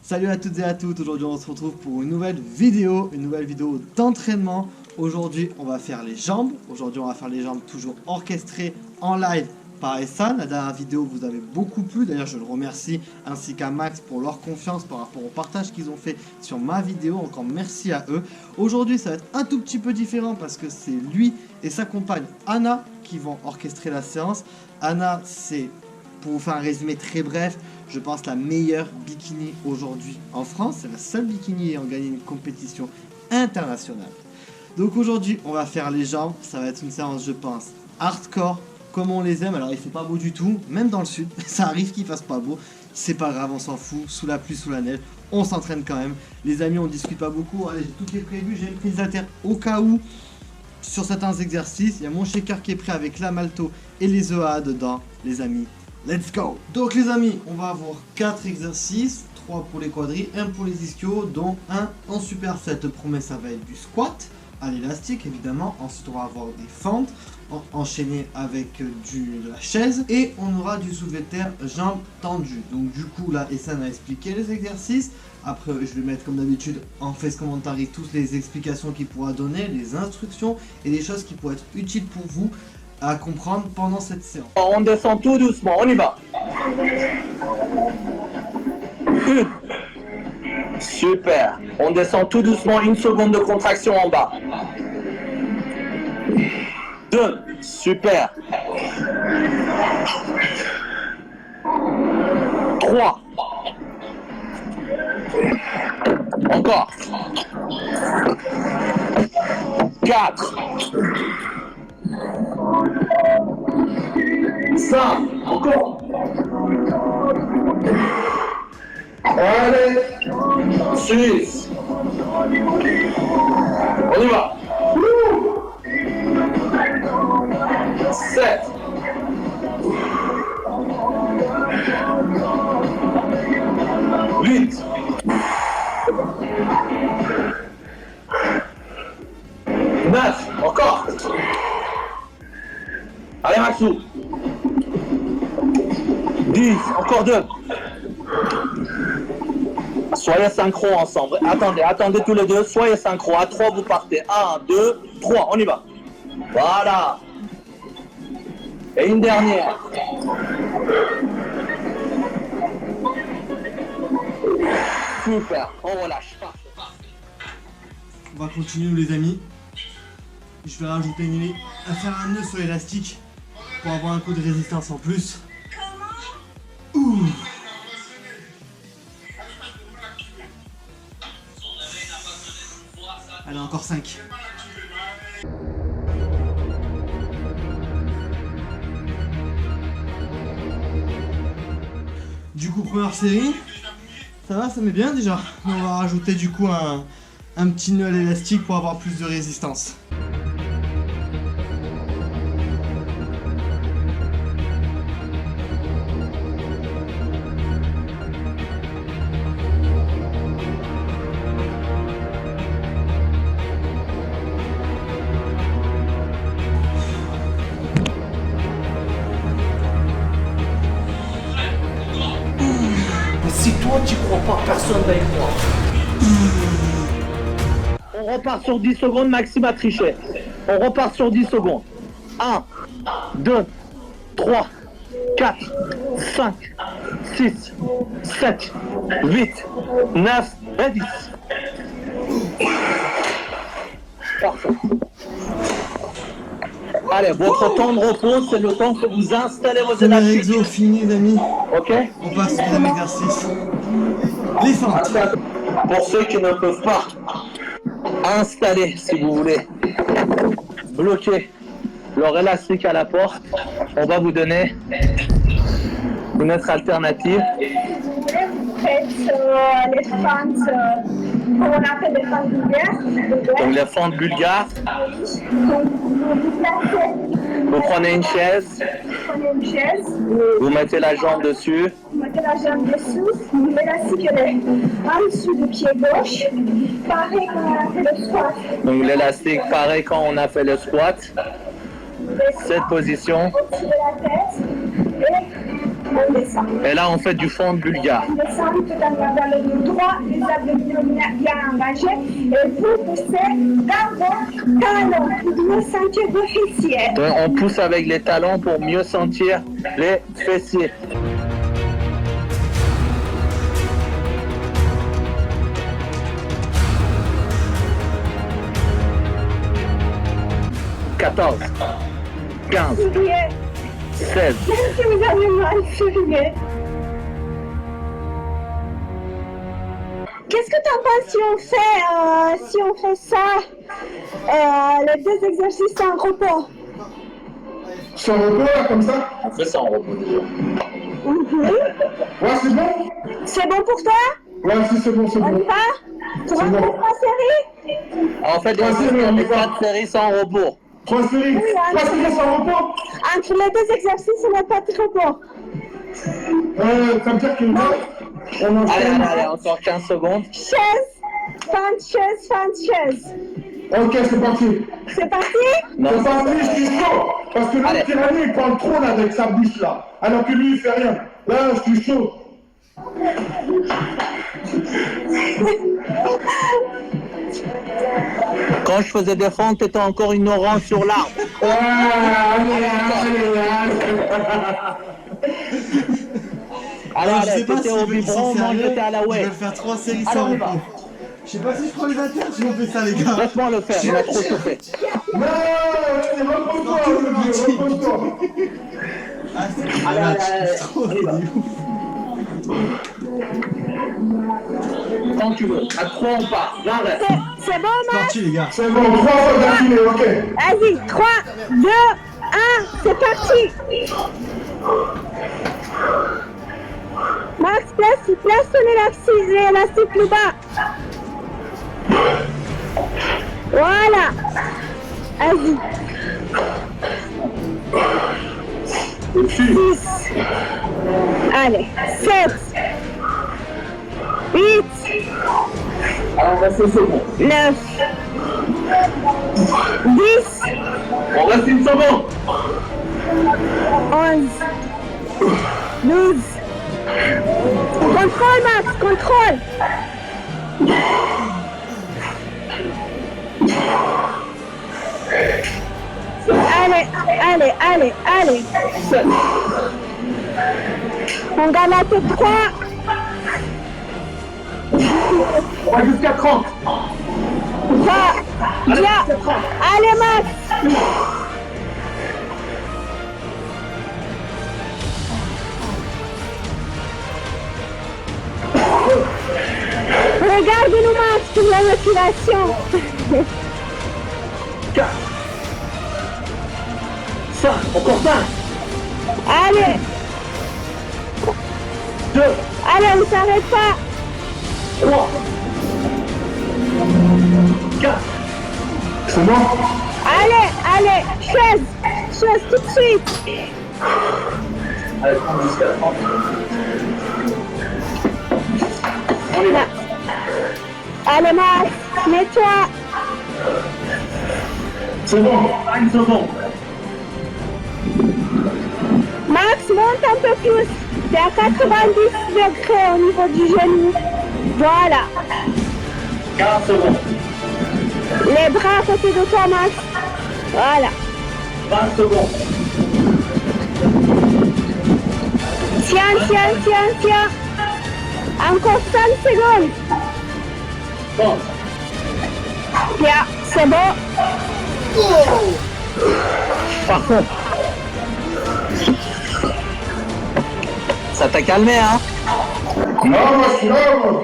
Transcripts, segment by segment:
Salut à toutes et à toutes, aujourd'hui on se retrouve pour une nouvelle vidéo d'entraînement. Aujourd'hui on va faire les jambes, toujours orchestrées en live par Essan. La dernière vidéo vous avez beaucoup plu, d'ailleurs je le remercie, ainsi qu'à Max pour leur confiance par rapport au partage qu'ils ont fait sur ma vidéo, encore merci à eux. Aujourd'hui ça va être un tout petit peu différent parce que c'est lui et sa compagne Anna qui vont orchestrer la séance. Anna, c'est, pour vous faire un résumé très bref, je pense la meilleure bikini aujourd'hui en France. C'est la seule bikini ayant gagné une compétition internationale. Donc aujourd'hui, on va faire les jambes. Ça va être une séance, je pense, hardcore, comme on les aime. Alors il fait pas beau du tout, même dans le sud. Ça arrive qu'il fasse pas beau. C'est pas grave, on s'en fout. Sous la pluie, sous la neige, on s'entraîne quand même. Les amis, on discute pas beaucoup. Allez, tout est prévu. J'ai une prise haltère au cas où. Sur certains exercices, il y a mon shaker qui est prêt avec la malto et les EA dedans, les amis. Let's go! Donc les amis, on va avoir 4 exercices, 3 pour les quadris, 1 pour les ischios, dont 1 en superset. Le premier, ça va être du squat, à l'élastique évidemment. Ensuite, on va avoir des fentes, enchaînées avec de la chaise. Et on aura du soulevé de terre, jambes tendues. Donc du coup, là, Essan a expliqué les exercices. Après, je vais mettre comme d'habitude en face commentaire toutes les explications qu'il pourra donner, les instructions et les choses qui pourraient être utiles pour vous à comprendre pendant cette séance. On descend tout doucement, on y va. Super. On descend tout doucement, 1 seconde de contraction en bas. 2. Super. 3. Encore. 4. 5. Encore. Allez. 6. On y va. 7. 8. 9. Encore. Allez Maxou. 10. Encore 2. Soyez synchro ensemble. Attendez tous les deux. Soyez synchro. À 3 vous partez. 1, 2, 3. On y va. Voilà. Et une dernière. Super. On relâche. On va continuer les amis. Je vais rajouter faire un nœud sur l'élastique pour avoir un coup de résistance en plus. Ouh. Allez, encore 5. Du coup, première série. Ça va, ça met bien déjà. On va rajouter du coup un petit nœud à l'élastique pour avoir plus de résistance. Si toi tu crois pas, personne va y croire. On repart sur 10 secondes, Maxime a triché. On repart sur 10 secondes. 1, 2, 3, 4, 5, 6, 7, 8, 9 et 10. Parfait. Allez, votre temps de repos, c'est le temps que vous installez vos Premier élastiques. exo fini les amis. Ok? On passe au deuxième exercice. Les fentes. Pour ceux qui ne peuvent pas installer, si vous voulez, bloquer leur élastique à la porte, on va vous donner une autre alternative. Faites les fentes, comme on appelle les fentes vulgaires. Donc les fentes bulgares, Donc vous placez, vous prenez une chaise, une chaise, vous mettez la jambe dessus, vous mettez la jambe dessous, l'élastique est en dessous du pied gauche, pareil comme on a fait le squat. donc l'élastique pareil quand on a fait le squat, cette position, Au-dessus de la tête et On descend. Et là, on fait du fond bulgare. On descend tout en gardant le dos droit, les abdominaux bien engagés. Et vous poussez dans vos talons pour mieux sentir vos fessiers. Donc, on pousse avec les talons pour mieux sentir les fessiers. « 14, 15, Souriez. 16. Même si vous avez mal, souriez. Qu'est-ce que tu en penses si on fait ça, les deux exercices en repos? Sans repos, là, comme ça? On fait ça en repos déjà. Ouais, c'est bon? C'est bon pour toi? Ouais, si c'est bon, c'est On y bon. va? Pour un bon. peu 3 séries? En fait, Ouais, c'est bon, on y va. 4 séries sans repos. 3 séries. 3 séries sans repos? Entre les deux exercices, on n'a pas de repos. Ça veut dire que là, on Allez, enchaîne. allez, encore 15 secondes. Chaise, fin de chaise, fin de chaise. Ok, c'est parti. C'est parti? Non, C'est parti, je suis chaud. Parce que Allez. l'autre tyrannie, il parle trop là avec sa bouche là. Alors que lui, il fait rien. Là, je suis chaud. Quand je faisais des fentes, t'étais encore une orange sur l'arbre. Alors, je sais pas t'étais si au ils biberon, sont moi sérieux, j'étais à la ils ouais. veulent faire 3 séries Allez, sans on y va. repos. Je sais pas si je prends les haltères si on fait ça, les gars. Laisse-moi le faire, il a trop chauffé. Non, repose-toi, Olivier, repose-toi. Ah, c'est un match. C'est trop Quand tu veux. À 3 on part. Là, reste. C'est bon, C'est Max? parti, les gars. C'est bon, 3 fois d'affilée, ok. Vas-y, 3, 2, 1, c'est parti. Max, place ton élastique plus bas. Voilà. Vas-y. 6. Allez. 7. 8. Alors, on reste une seconde. 9. 10. On reste une seconde. 11. 12. Contrôle, Max, contrôle. Allez. On garde la tête 3. On va jusqu'à 30. 3. Bien. Allez, Max. Regarde-nous, Max, pour la motivation. 4. 5. Encore 5. Allez. 2. Allez, on s'arrête pas. 3. 4. C'est bon? Allez. Chaise tout de suite. Allez, 30 jusqu'à 30. On y va. Allez, Max, mets-toi. C'est bon. 5 secondes. Max, monte un peu plus. T'es à 90 degrés au niveau du genou. Voilà. 40 secondes. Les bras à côté de toi, Max. Voilà. 20 secondes. Tiens. Encore 5 secondes. 30. Bien, c'est bon. Parfait. Ça t'a calmé, hein? Non, moi, je suis là, moi.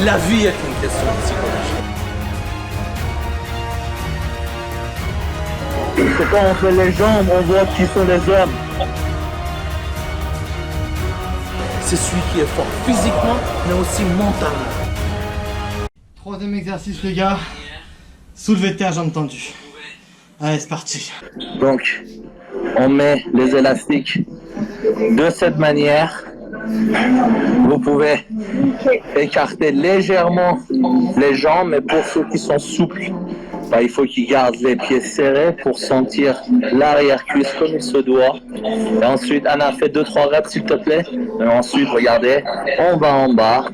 La vie est une question de psychologie. C'est quand on fait les jambes, on voit qui sont les hommes. C'est celui qui est fort physiquement, mais aussi mentalement. 3e exercice, les gars. Soulevé de terre, jambes tendues. Allez, c'est parti. Donc, on met les élastiques de cette manière. Vous pouvez écarter légèrement les jambes, mais pour ceux qui sont souples, bah, il faut qu'ils gardent les pieds serrés pour sentir l'arrière-cuisse comme il se doit. Et ensuite, Anna, fais 2-3 reps s'il te plaît. Et ensuite, regardez, on va en bas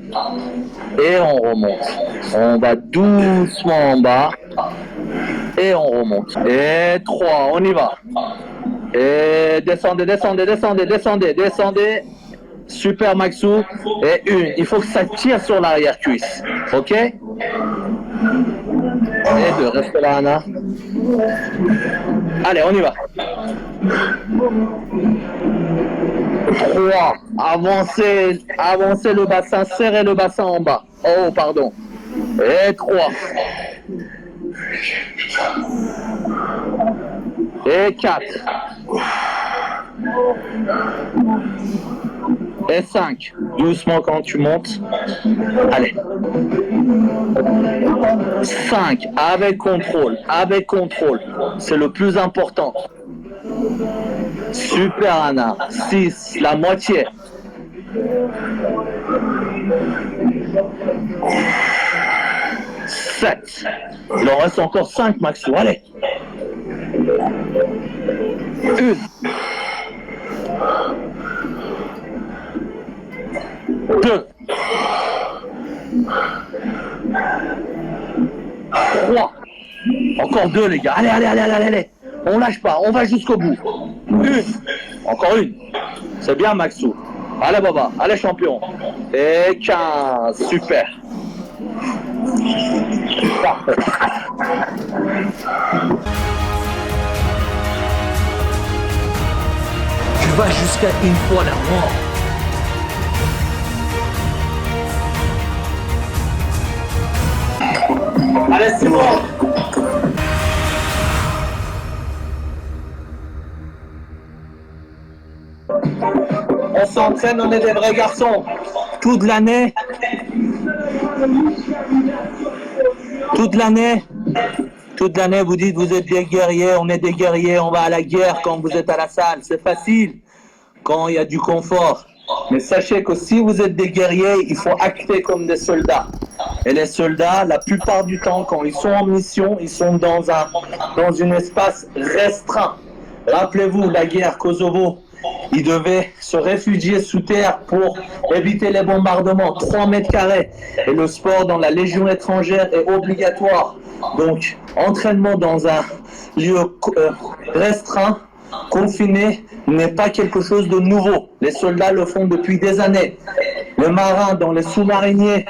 et on remonte. On va doucement en bas et on remonte. Et 3, on y va. Et descendez, descendez, descendez, descendez, descendez. Super Maxou. Et 1. Il faut que ça tire sur l'arrière-cuisse. OK? Et 2. Reste là, Anna. Allez, on y va. 3. Avancez, avancez le bassin, serrez le bassin en bas. Oh, pardon. Et 3. Et 4. Et 5. Doucement quand tu montes. Allez. 5. Avec contrôle. Avec contrôle. C'est le plus important. Super Anna. 6. La moitié. 7. Il en reste encore 5, Maxou. Allez. 1. 2. 3. Encore 2, les gars. Allez, allez, allez, allez, allez. On lâche pas, on va jusqu'au bout. 1. Encore 1. C'est bien, Maxou. Allez, Baba. Allez, champion. Et 15. Super. Parfait. Tu vas jusqu'à une fois la mort. Allez, c'est bon. On s'entraîne, on est des vrais garçons. Toute l'année, vous dites vous êtes des guerriers, on est des guerriers, on va à la guerre quand vous êtes à la salle. C'est facile quand il y a du confort. Mais sachez que si vous êtes des guerriers, il faut acter comme des soldats. Et les soldats, la plupart du temps, quand ils sont en mission, ils sont dans un espace restreint. Rappelez-vous, la guerre Kosovo, ils devaient se réfugier sous terre pour éviter les bombardements, 3 mètres carrés. Et le sport dans la Légion étrangère est obligatoire. Donc, entraînement dans un lieu restreint, confiné, n'est pas quelque chose de nouveau. Les soldats le font depuis des années. Les marins dans les sous-mariniers,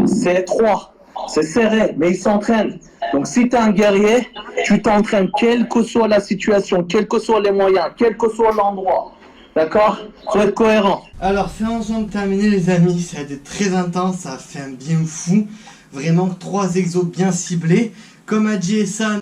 c'est étroit, c'est serré, mais ils s'entraînent. Donc si tu es un guerrier, tu t'entraînes, quelle que soit la situation, quels que soient les moyens, quel que soit l'endroit. D'accord? Faut être cohérent. Alors, séance jambes terminée, les amis. Ça a été très intense, ça a fait un bien fou. Vraiment 3 exos bien ciblés. Comme a dit Essan,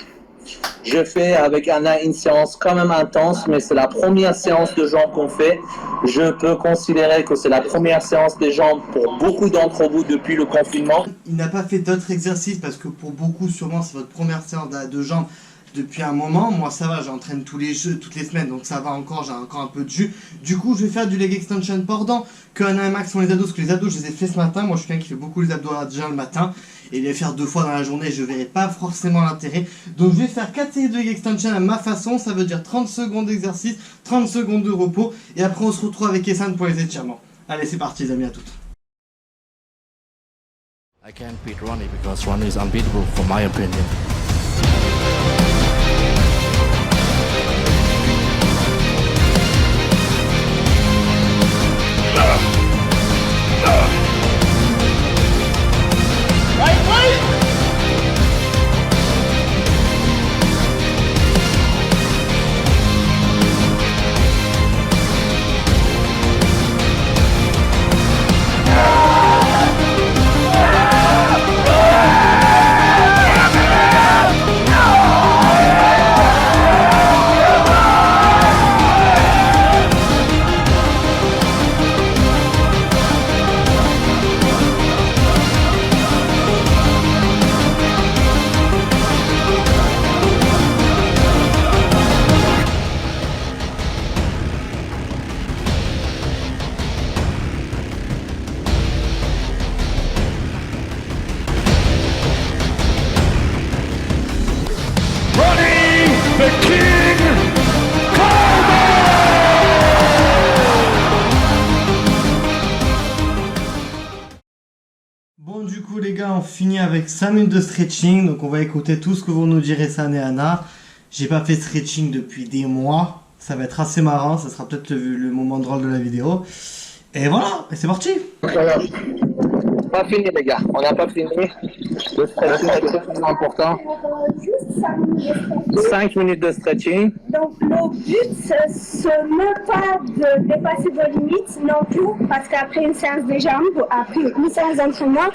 Je fais avec Anna une séance quand même intense, mais c'est la première séance de jambes qu'on fait. Je peux considérer que c'est la première séance des jambes pour beaucoup d'entre vous depuis le confinement. il n'a pas fait d'autres exercices parce que pour beaucoup, sûrement, c'est votre première séance de jambes depuis un moment. Moi, ça va, j'entraîne toutes les semaines, donc ça va encore, j'ai encore un peu de jus. Du coup, je vais faire du leg extension pendant que Anna et Max font les abdos, parce que les abdos, je les ai fait ce matin. Moi, je suis quelqu'un qui fait beaucoup les abdos déjà le matin. Et les faire 2 fois dans la journée, je verrai pas forcément l'intérêt. Donc je vais faire 4 séries de leg extension à ma façon, ça veut dire 30 secondes d'exercice, 30 secondes de repos, et après on se retrouve avec Essan pour les étirements. Allez, c'est parti les amis, à toutes. I can't beat Ronnie because Ronnie is unbeatable for my opinion. finit avec 5 minutes de stretching. Donc on va écouter tout ce que vont nous dire Essan et Anna. J'ai pas fait de stretching depuis des mois. Ça va être assez marrant. Ça sera peut-être le moment drôle de la vidéo. Et voilà, et c'est parti. Voilà. Pas fini les gars, on n'a pas fini. Le stretching est très important. Juste 5 minutes de stretching. 5 minutes de stretching. Donc le but, ce n'est pas de dépasser vos limites non plus, parce qu'après une séance de jambes, après une séance d'entraînement,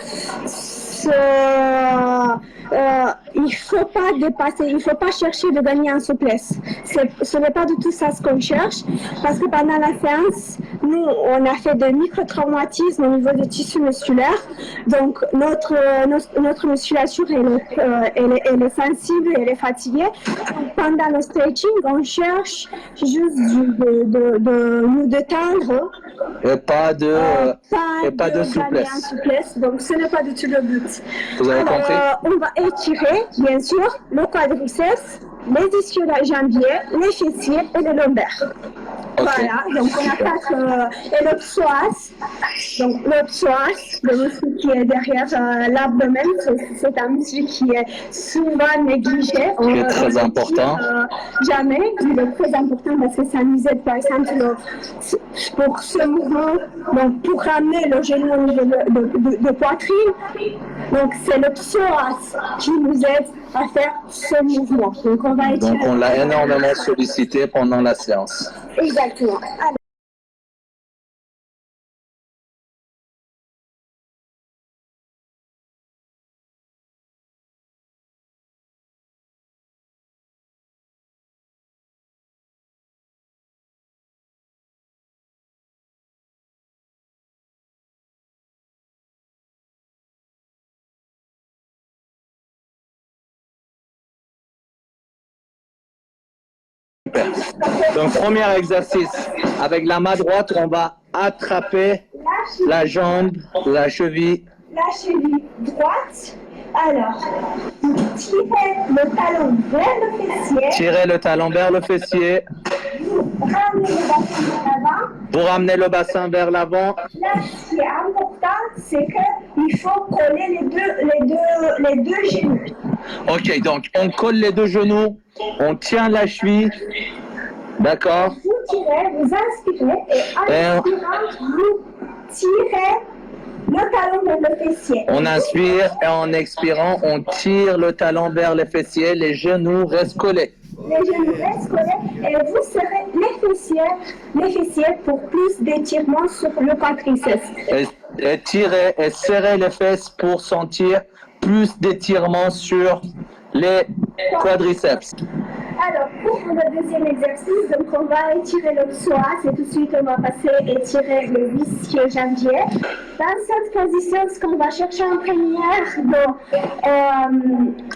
il ne faut pas dépasser, il ne faut pas chercher de gagner en souplesse. Ce n'est pas du tout ça ce qu'on cherche, parce que pendant la séance, nous, on a fait des micro-traumatismes au niveau des tissus musculaires. Donc, notre musculature, elle est sensible, elle est fatiguée. Donc, pendant le stretching, on cherche juste de nous détendre. Et pas de gagner souplesse. en souplesse. Donc, ce n'est pas du tout le but. Vous avez compris? On va étirer, bien sûr, le quadriceps, les ischio-jambiers, les fessiers et les lombaires. Okay. Voilà, donc on a 4 et le psoas. Donc le psoas, le muscle qui est derrière l'abdomen, c'est un muscle qui est souvent négligé. Qui est très important. Jamais, il est très important parce que ça nous aide par exemple pour ce mouvement, donc pour ramener le genou au niveau de poitrine. Donc c'est le psoas qui nous aide à faire ce mouvement. Donc on l'a énormément sollicité pendant la séance. Exactement. Alors, Donc premier exercice, avec la main droite, on va attraper la jambe, la cheville. La cheville droite. Alors, tirez le talon vers le fessier. Tirez le talon vers le fessier. Ramenez le bassin vers l'avant. Vous ramenez le bassin vers l'avant. Là, ce qui est important, c'est qu'il faut coller les deux genoux. Ok, donc on colle les deux genoux, on tient la cheville. D'accord. Vous tirez, vous inspirez et en inspirant, vous tirez le talon vers le fessier. On inspire et en expirant, on tire le talon vers les fessiers, les genoux restent collés. Les genoux restent collés et vous serrez les fessiers pour plus d'étirement sur le quadriceps. Et tirer et serrer les fesses pour sentir plus d'étirement sur les quadriceps. Alors, pour le deuxième exercice, donc on va étirer le psoas et tout de suite on va passer à étirer le ischio-jambier. Dans cette position, ce qu'on va chercher en première, donc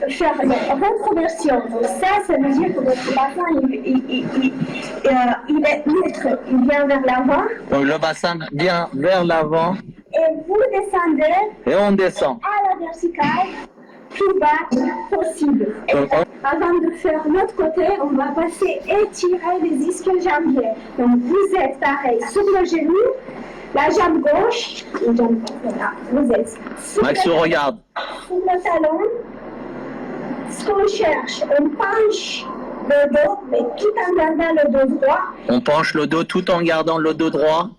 faire la reconversion. Donc ça veut dire que votre bassin il est neutre, il vient vers l'avant. Donc le bassin vient vers l'avant. Et vous descendez. Et on descend. À la verticale. Plus bas possible. Et avant de faire l'autre côté, on va passer étirer les ischio-jambiers. Donc vous êtes pareil sur le genou, la jambe gauche, voilà, vous êtes sur Maxou, regarde. Sur le talon. Ce qu'on cherche, on penche le dos, mais tout en gardant le dos droit. On penche le dos tout en gardant le dos droit.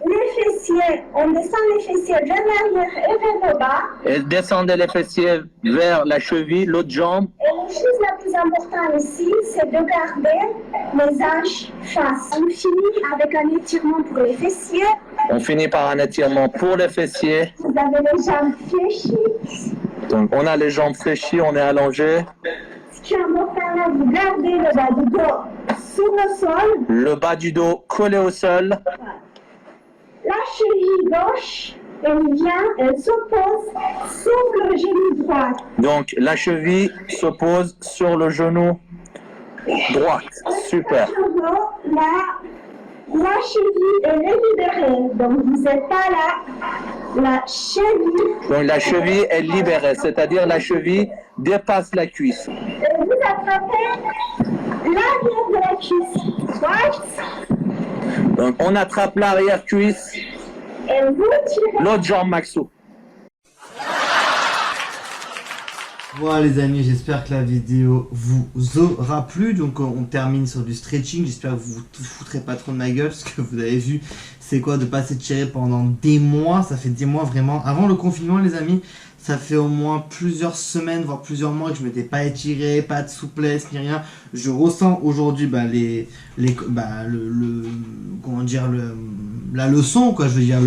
Les fessiers, on descend les fessiers vers l'arrière et vers le bas. Et descendez les fessiers vers la cheville, l'autre jambe. Et la chose la plus importante ici, c'est de garder les hanches face. On finit avec un étirement pour les fessiers. On finit par un étirement pour les fessiers. Vous avez les jambes fléchies. Donc on a les jambes fléchies, on est allongé. Ce qui est important là, vous gardez le bas du dos sur le sol. Le bas du dos collé au sol. La cheville gauche, elle s'oppose sur le genou droit. Donc la cheville s'oppose sur le genou droit. Super. La cheville, elle est libérée. Donc vous n'êtes pas là. La cheville. Donc la cheville est libérée, c'est-à-dire la cheville dépasse la cuisse. Et vous attrapez l'arrière de la cuisse droite. Donc on attrape l'arrière cuisse. Et vous tirez. L'autre jambe, Maxou. Voilà les amis, j'espère que la vidéo vous aura plu. Donc on termine sur du stretching. J'espère que vous vous foutrez pas trop de ma gueule. Parce que vous avez vu c'est quoi de pas s'étirer pendant des mois. Ça fait des mois vraiment. Avant le confinement les amis, ça fait au moins plusieurs semaines, voire plusieurs mois que je m'étais pas étiré, pas de souplesse ni rien. Je ressens aujourd'hui comment dire, la leçon quoi. Je veux dire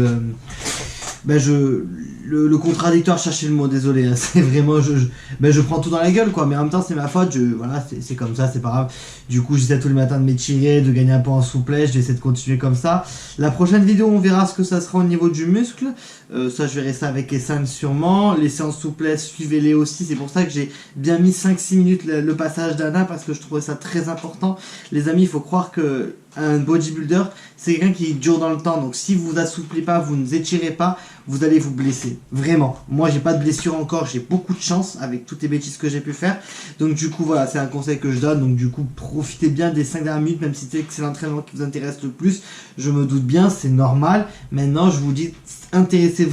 le contradictoire, chercher le mot, désolé, hein, c'est vraiment, je prends tout dans la gueule quoi, mais en même temps c'est ma faute, voilà, c'est comme ça, c'est pas grave. Du coup j'essaie tous les matins de m'étirer, de gagner un peu en souplesse, je vais essayer de continuer comme ça. La prochaine vidéo on verra ce que ça sera au niveau du muscle, ça je verrai ça avec Essan sûrement. Les séances souplesse, suivez-les aussi, c'est pour ça que j'ai bien mis 5-6 minutes le passage d'Anna, parce que je trouvais ça très important. Les amis, il faut croire que un bodybuilder, c'est quelqu'un qui dure dans le temps. Donc si vous assouplez pas, vous ne étirez pas, vous allez vous blesser. Vraiment. Moi, j'ai pas de blessure encore. J'ai beaucoup de chance avec toutes les bêtises que j'ai pu faire. Donc du coup, voilà, c'est un conseil que je donne. Donc du coup, profitez bien des 5 dernières minutes, même si c'est l'entraînement qui vous intéresse le plus. Je me doute bien, c'est normal. Maintenant, je vous dis, intéressez-vous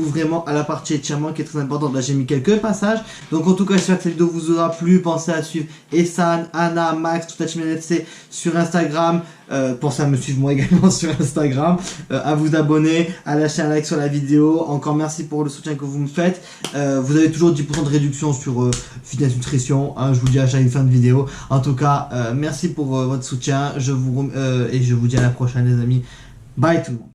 vraiment à la partie étirement qui est très importante. Là j'ai mis quelques passages, donc en tout cas j'espère que cette vidéo vous aura plu. Pensez à suivre Essan, Anna, Max, toute la team NFC sur Instagram. Pensez à me suivre moi également sur Instagram, à vous abonner, à lâcher un like sur la vidéo. Encore merci pour le soutien que vous me faites. Vous avez toujours 10% de réduction sur Fitness Nutrition, hein, je vous dis à chaque fin de vidéo. En tout cas merci pour votre soutien, et je vous dis à la prochaine les amis. Bye tout le monde.